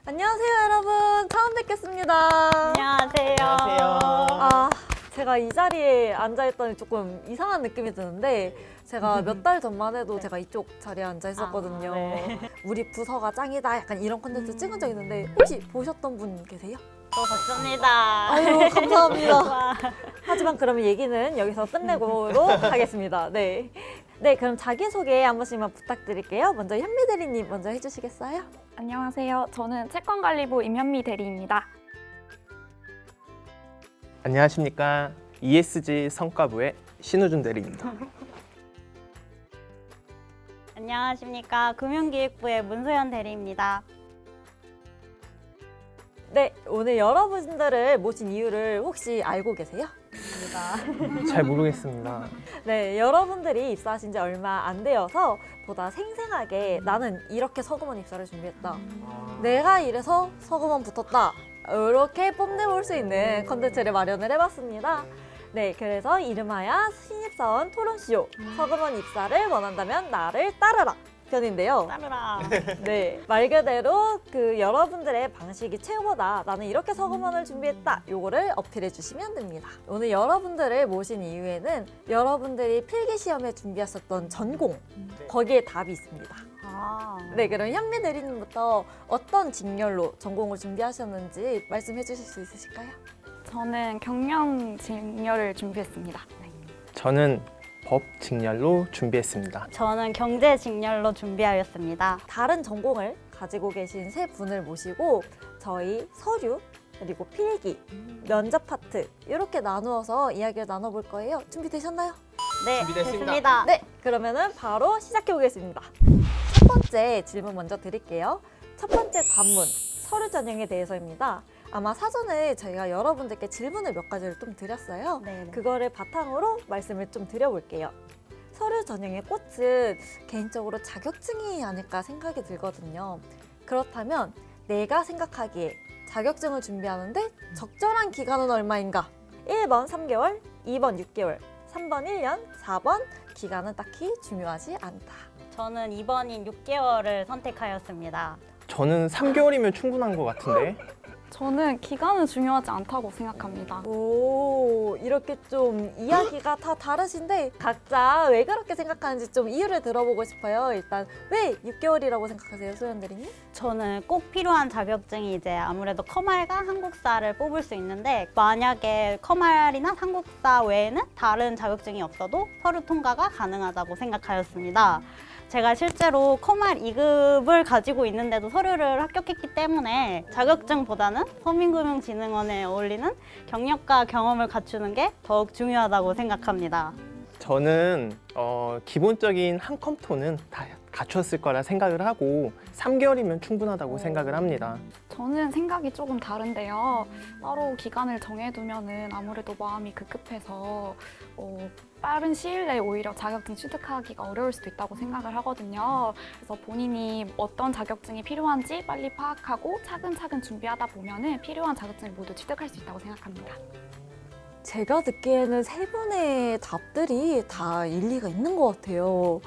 안녕하세요, 여러분. 처음 뵙겠습니다. 안녕하세요. 아, 제가 이 자리에 앉아있더니 조금 이상한 느낌이 드는데 제가 몇 달 전만 해도 제가 이쪽 자리에 앉아 있었거든요. 네. 우리 부서가 짱이다. 약간 이런 콘텐츠 찍은 적 있는데 혹시 보셨던 분 계세요? 또 봤습니다. 아유, 감사합니다. 하지만 그러면 얘기는 여기서 끝내도록 하겠습니다. 네. 네, 그럼 자기소개 한 번씩만 부탁드릴게요. 먼저 현미 대리님 먼저 해주시겠어요? 안녕하세요. 저는 채권관리부 임현미 대리입니다. 안녕하십니까. ESG 성과부의 신우준 대리입니다. 안녕하십니까. 금융기획부의 문소연 대리입니다. 네, 오늘 여러분들을 모신 이유를 혹시 알고 계세요? 잘 모르겠습니다. 네, 여러분들이 입사하신 지 얼마 안 되어서 보다 생생하게 나는 이렇게 서금원 입사를 준비했다. 내가 이래서 서금원 붙었다. 이렇게 뽐내볼 수 있는 컨텐츠를 마련을 해봤습니다. 네, 그래서 이름하여 신입사원 토론쇼 서금원 입사를 원한다면 나를 따르라 편인데요. 따르라. 네, 말 그대로 그 여러분들의 방식이 최고다. 나는 이렇게 서금원을 준비했다. 요거를 어필해 주시면 됩니다. 오늘 여러분들을 모신 이유에는 여러분들이 필기시험에 준비하셨던 전공, 거기에 답이 있습니다. 아, 네, 그럼 현미 대리님부터 어떤 직렬로 전공을 준비하셨는지 말씀해 주실 수 있으실까요? 저는 경영 직렬을 준비했습니다. 저는 법 직렬로 준비했습니다. 저는 경제 직렬로 준비하였습니다. 다른 전공을 가지고 계신 세 분을 모시고 저희 서류, 그리고 필기, 면접 파트 이렇게 나누어서 이야기를 나눠볼 거예요. 준비되셨나요? 네, 준비됐습니다. 됐습니다. 네, 그러면은 바로 시작해 보겠습니다. 첫 번째 질문 먼저 드릴게요. 첫 번째 관문, 서류 전형에 대해서입니다. 아마 사전에 저희가 여러분들께 질문을 몇 가지를 좀 드렸어요. 네. 그거를 바탕으로 말씀을 좀 드려볼게요. 서류 전형의 꽃은 개인적으로 자격증이 아닐까 생각이 들거든요. 그렇다면 내가 생각하기에 자격증을 준비하는데 적절한 기간은 얼마인가? 1번 3개월, 2번 6개월, 3번 1년, 4번 기간은 딱히 중요하지 않다. 저는 2번인 6개월을 선택하였습니다. 저는 3개월이면 충분한 것 같은데. 저는 기간은 중요하지 않다고 생각합니다. 오, 이렇게 좀 이야기가 다 다르신데 각자 왜 그렇게 생각하는지 좀 이유를 들어보고 싶어요. 일단 왜 6개월이라고 생각하세요, 소연 대리님? 저는 꼭 필요한 자격증이 이제 아무래도 커말과 한국사를 뽑을 수 있는데 만약에 커말이나 한국사 외에는 다른 자격증이 없어도 서류 통과가 가능하다고 생각하였습니다. 제가 실제로 커말 2급을 가지고 있는데도 서류를 합격했기 때문에 자격증보다는 서민금융진흥원에 어울리는 경력과 경험을 갖추는 게 더욱 중요하다고 생각합니다. 저는 기본적인 한 컴토는 다 갖췄을 거라 생각을 하고 3개월이면 충분하다고 생각을 합니다. 저는 생각이 조금 다른데요. 따로 기간을 정해두면은 아무래도 마음이 급급해서 빠른 시일 내에 오히려 자격증 취득하기가 어려울 수도 있다고 생각을 하거든요. 그래서 본인이 어떤 자격증이 필요한지 빨리 파악하고 차근차근 준비하다 보면은 필요한 자격증을 모두 취득할 수 있다고 생각합니다. 제가 듣기에는 세 분의 답들이 다 일리가 있는 것 같아요.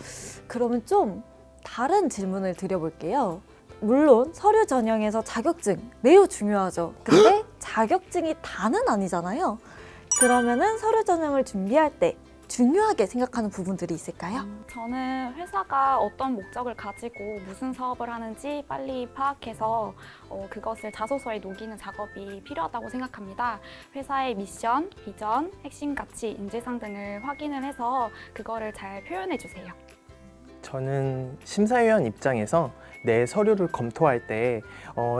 그러면 좀 다른 질문을 드려볼게요. 물론 서류 전형에서 자격증 매우 중요하죠. 근데 자격증이 다는 아니잖아요. 그러면은 서류 전형을 준비할 때 중요하게 생각하는 부분들이 있을까요? 저는 회사가 어떤 목적을 가지고 무슨 사업을 하는지 빨리 파악해서 그것을 자소서에 녹이는 작업이 필요하다고 생각합니다. 회사의 미션, 비전, 핵심 가치, 인재상 등을 확인을 해서 그거를 잘 표현해 주세요. 저는 심사위원 입장에서 내 서류를 검토할 때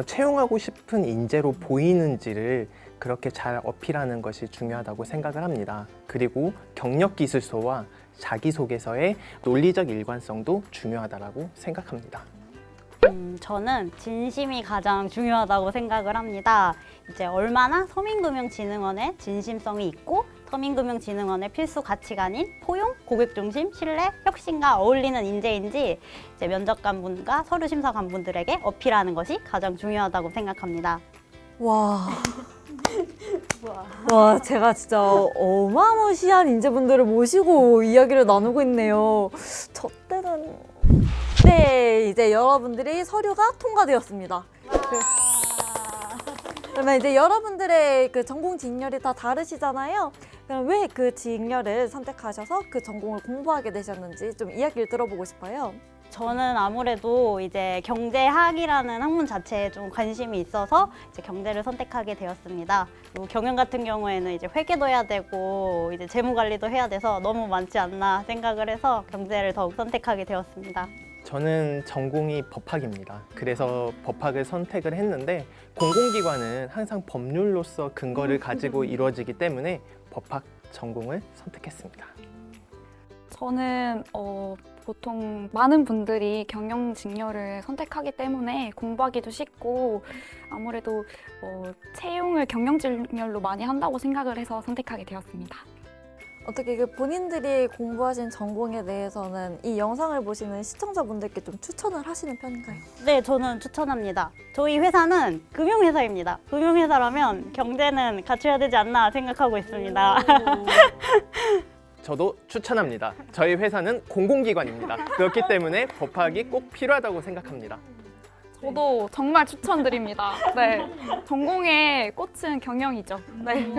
채용하고 싶은 인재로 보이는지를 그렇게 잘 어필하는 것이 중요하다고 생각을 합니다. 그리고 경력기술서와 자기소개서의 논리적 일관성도 중요하다고 생각합니다. 저는 진심이 가장 중요하다고 생각을 합니다. 이제 얼마나 서민금융진흥원의 진심성이 있고 서민금융진흥원의 필수 가치관인 포용, 고객 중심, 신뢰, 혁신과 어울리는 인재인지 이제 면접관분과 서류심사관분들에게 어필하는 것이 가장 중요하다고 생각합니다. 와, 제가 진짜 어마무시한 인재분들을 모시고 이야기를 나누고 있네요. 저 때는 네, 이제 여러분들이 서류가 통과되었습니다. 그러면 이제 여러분들의 그 전공 직렬이 다 다르시잖아요. 그럼 왜 그 직렬을 선택하셔서 그 전공을 공부하게 되셨는지 좀 이야기를 들어보고 싶어요. 저는 아무래도 이제 경제학이라는 학문 자체에 좀 관심이 있어서 이제 경제를 선택하게 되었습니다. 그리고 경영 같은 경우에는 이제 회계도 해야 되고 이제 재무 관리도 해야 돼서 너무 많지 않나 생각을 해서 경제를 더욱 선택하게 되었습니다. 저는 전공이 법학입니다. 그래서 법학을 선택을 했는데 공공기관은 항상 법률로서 근거를 가지고 이루어지기 때문에 법학 전공을 선택했습니다. 저는 보통 많은 분들이 경영 직렬을 선택하기 때문에 공부하기도 쉽고 아무래도 채용을 경영 직렬로 많이 한다고 생각을 해서 선택하게 되었습니다. 어떻게 그 본인들이 공부하신 전공에 대해서는 이 영상을 보시는 시청자분들께 좀 추천을 하시는 편인가요? 네, 저는 추천합니다. 저희 회사는 금융회사입니다. 금융회사라면 경제는 갖춰야 되지 않나 생각하고 있습니다. 저도 추천합니다. 저희 회사는 공공기관입니다. 그렇기 때문에 법학이 꼭 필요하다고 생각합니다. 저도 정말 추천드립니다. 네, 전공의 꽃은 경영이죠. 네.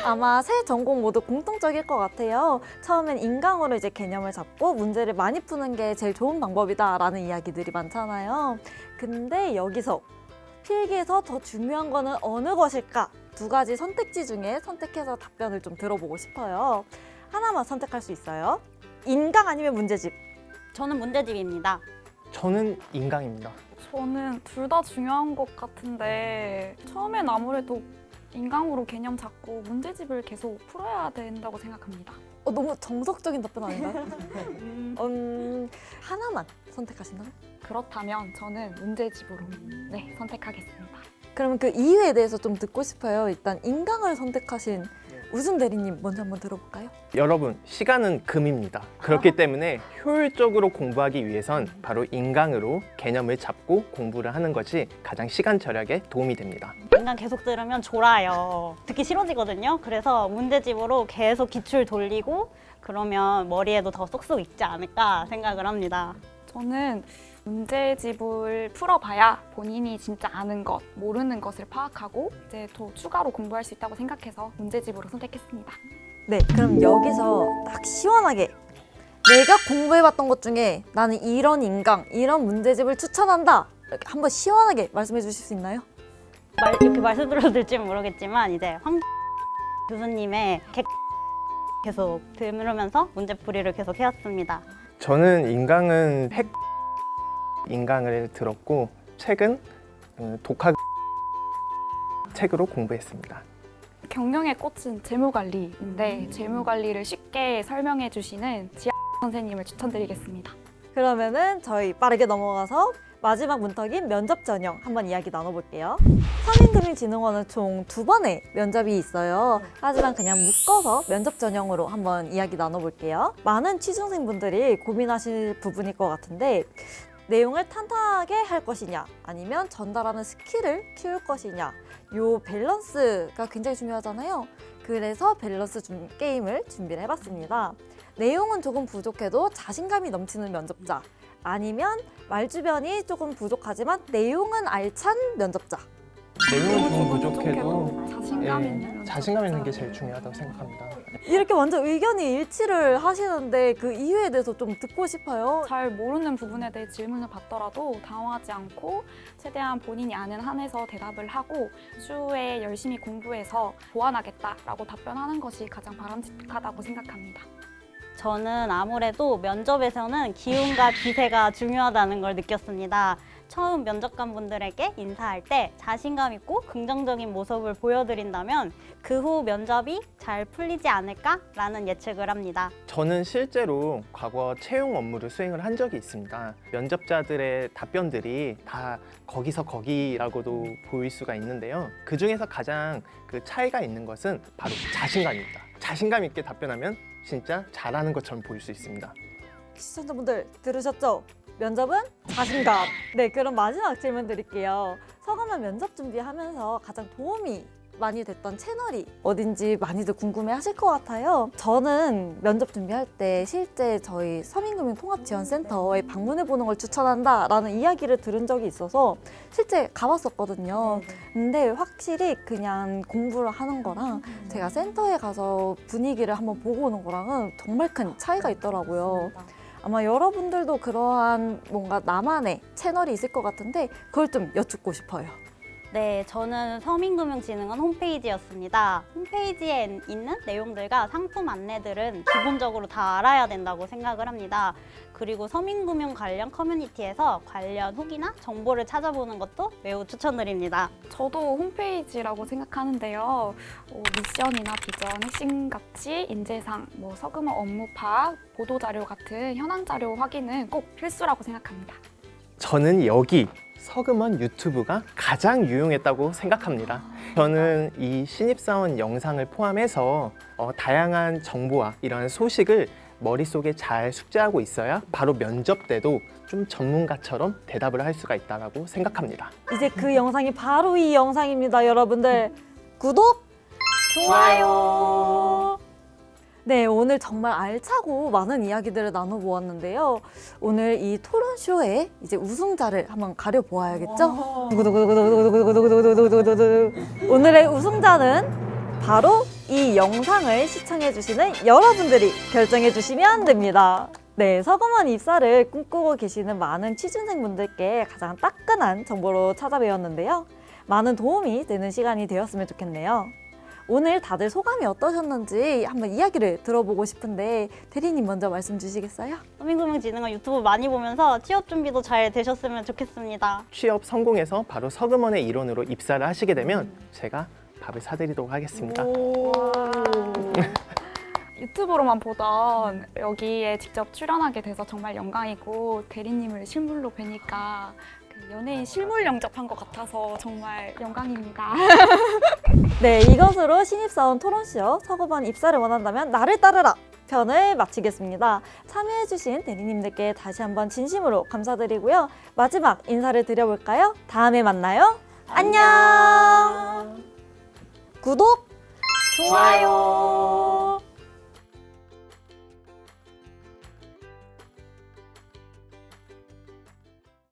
아마 세 전공 모두 공통적일 것 같아요. 처음엔 인강으로 이제 개념을 잡고 문제를 많이 푸는 게 제일 좋은 방법이다라는 이야기들이 많잖아요. 근데 여기서 필기에서 더 중요한 거는 어느 것일까? 두 가지 선택지 중에 선택해서 답변을 좀 들어보고 싶어요. 하나만 선택할 수 있어요. 인강 아니면 문제집? 저는 문제집입니다. 저는 인강입니다. 저는 둘 다 중요한 것 같은데 처음엔 아무래도 인강으로 개념 잡고 문제집을 계속 풀어야 된다고 생각합니다. 너무 정석적인 답변 아닌가요? 하나만 선택하시나요? 그렇다면 저는 문제집으로 선택하겠습니다. 그러면 그 이유에 대해서 좀 듣고 싶어요. 일단 인강을 선택하신 우순 대리님 먼저 한번 들어볼까요? 여러분, 시간은 금입니다. 그렇기 때문에 효율적으로 공부하기 위해선 바로 인강으로 개념을 잡고 공부를 하는 것이 가장 시간 절약에 도움이 됩니다. 인강 계속 들으면 졸아요. 듣기 싫어지거든요. 그래서 문제집으로 계속 기출 돌리고 그러면 머리에도 더 쏙쏙 익지 않을까 생각을 합니다. 저는 문제집을 풀어봐야 본인이 진짜 아는 것, 모르는 것을 파악하고 이제 더 추가로 공부할 수 있다고 생각해서 문제집으로 선택했습니다. 네, 그럼 여기서 딱 시원하게 내가 공부해봤던 것 중에 나는 이런 인강, 이런 문제집을 추천한다. 이렇게 한번 시원하게 말씀해 주실 수 있나요? 이렇게 말씀드려도 될지 모르겠지만 이제 황 교수님의 계속 들으면서 문제풀이를 계속 해왔습니다. 저는 인강은 인강을 들었고 책은 독학 책으로 공부했습니다. 경영의 꽃은 재무관리인데 재무관리를 쉽게 설명해 주시는 지아 선생님을 추천드리겠습니다. 그러면은 저희 빠르게 넘어가서 마지막 문턱인 면접 전형 한번 이야기 나눠볼게요. 서민금융진흥원은 총 2번의 면접이 있어요. 하지만 그냥 묶어서 면접 전형으로 한번 이야기 나눠볼게요. 많은 취준생분들이 고민하실 부분일 것 같은데 내용을 탄탄하게 할 것이냐 아니면 전달하는 스킬을 키울 것이냐 요 밸런스가 굉장히 중요하잖아요. 그래서 밸런스 게임을 준비를 해봤습니다. 내용은 조금 부족해도 자신감이 넘치는 면접자 아니면 말주변이 조금 부족하지만 내용은 알찬 면접자. 내용은 좀 부족해도 자신감 있는 자신감 있는 게 제일 중요하다고 생각합니다. 이렇게 완전 의견이 일치를 하시는데 그 이유에 대해서 좀 듣고 싶어요. 잘 모르는 부분에 대해 질문을 받더라도 당황하지 않고 최대한 본인이 아는 한에서 대답을 하고 추후에 열심히 공부해서 보완하겠다라고 답변하는 것이 가장 바람직하다고 생각합니다. 저는 아무래도 면접에서는 기운과 기세가 중요하다는 걸 느꼈습니다. 처음 면접관분들에게 인사할 때 자신감 있고 긍정적인 모습을 보여드린다면 그 후 면접이 잘 풀리지 않을까라는 예측을 합니다. 저는 실제로 과거 채용 업무를 수행을 한 적이 있습니다. 면접자들의 답변들이 다 거기서 거기라고도 보일 수가 있는데요. 그 중에서 가장 그 차이가 있는 것은 바로 자신감입니다. 자신감 있게 답변하면 진짜 잘하는 것처럼 보일 수 있습니다. 시청자분들 들으셨죠? 면접은 자신감. 네, 그럼 마지막 질문 드릴게요. 서감한 면접 준비하면서 가장 도움이 많이 됐던 채널이 어딘지 많이들 궁금해 하실 것 같아요. 저는 면접 준비할 때 실제 저희 서민금융통합지원센터에 방문해 보는 걸 추천한다라는 이야기를 들은 적이 있어서 실제 가봤었거든요. 근데 확실히 그냥 공부를 하는 거랑 제가 센터에 가서 분위기를 한번 보고 오는 거랑은 정말 큰 차이가 있더라고요. 아마 여러분들도 그러한 뭔가 나만의 채널이 있을 것 같은데 그걸 좀 여쭙고 싶어요. 네, 저는 서민금융진흥원 홈페이지였습니다. 홈페이지에 있는 내용들과 상품 안내들은 기본적으로 다 알아야 된다고 생각을 합니다. 그리고 서민금융 관련 커뮤니티에서 관련 후기나 정보를 찾아보는 것도 매우 추천드립니다. 저도 홈페이지라고 생각하는데요. 미션이나 비전, 핵심 가치, 인재상, 서금원 업무 파악, 보도 자료 같은 현황 자료 확인은 꼭 필수라고 생각합니다. 저는 여기 서금원 유튜브가 가장 유용했다고 생각합니다. 저는 이 신입사원 영상을 포함해서 다양한 정보와 이러한 소식을 머릿속에 잘 숙지하고 있어야 바로 면접 때도 좀 전문가처럼 대답을 할 수가 있다고 생각합니다. 이제 그 영상이 바로 이 영상입니다, 여러분들. 구독, 좋아요. 네, 오늘 정말 알차고 많은 이야기들을 나눠보았는데요. 오늘 이 토론쇼의 이제 우승자를 한번 가려보아야겠죠? 두구두구두구두구두구두구두구두구두구두구. 오늘의 우승자는 바로 이 영상을 시청해주시는 여러분들이 결정해주시면 됩니다. 네, 서금원 입사를 꿈꾸고 계시는 많은 취준생분들께 가장 따끈한 정보로 찾아뵈었는데요. 많은 도움이 되는 시간이 되었으면 좋겠네요. 오늘 다들 소감이 어떠셨는지 한번 이야기를 들어보고 싶은데 대리님 먼저 말씀 주시겠어요? 서민금융진흥원 유튜브 많이 보면서 취업 준비도 잘 되셨으면 좋겠습니다. 취업 성공해서 바로 서금원의 일원으로 입사를 하시게 되면 제가 밥을 사드리도록 하겠습니다. 유튜브로만 보던 여기에 직접 출연하게 돼서 정말 영광이고 대리님을 실물로 뵈니까 연예인 실물 영접한 것 같아서 정말 영광입니다. 네, 이것으로 신입사원 토론쇼 서금원 입사를 원한다면 나를 따르라 편을 마치겠습니다. 참여해주신 대리님들께 다시 한번 진심으로 감사드리고요. 마지막 인사를 드려볼까요? 다음에 만나요. 안녕. 구독, 좋아요.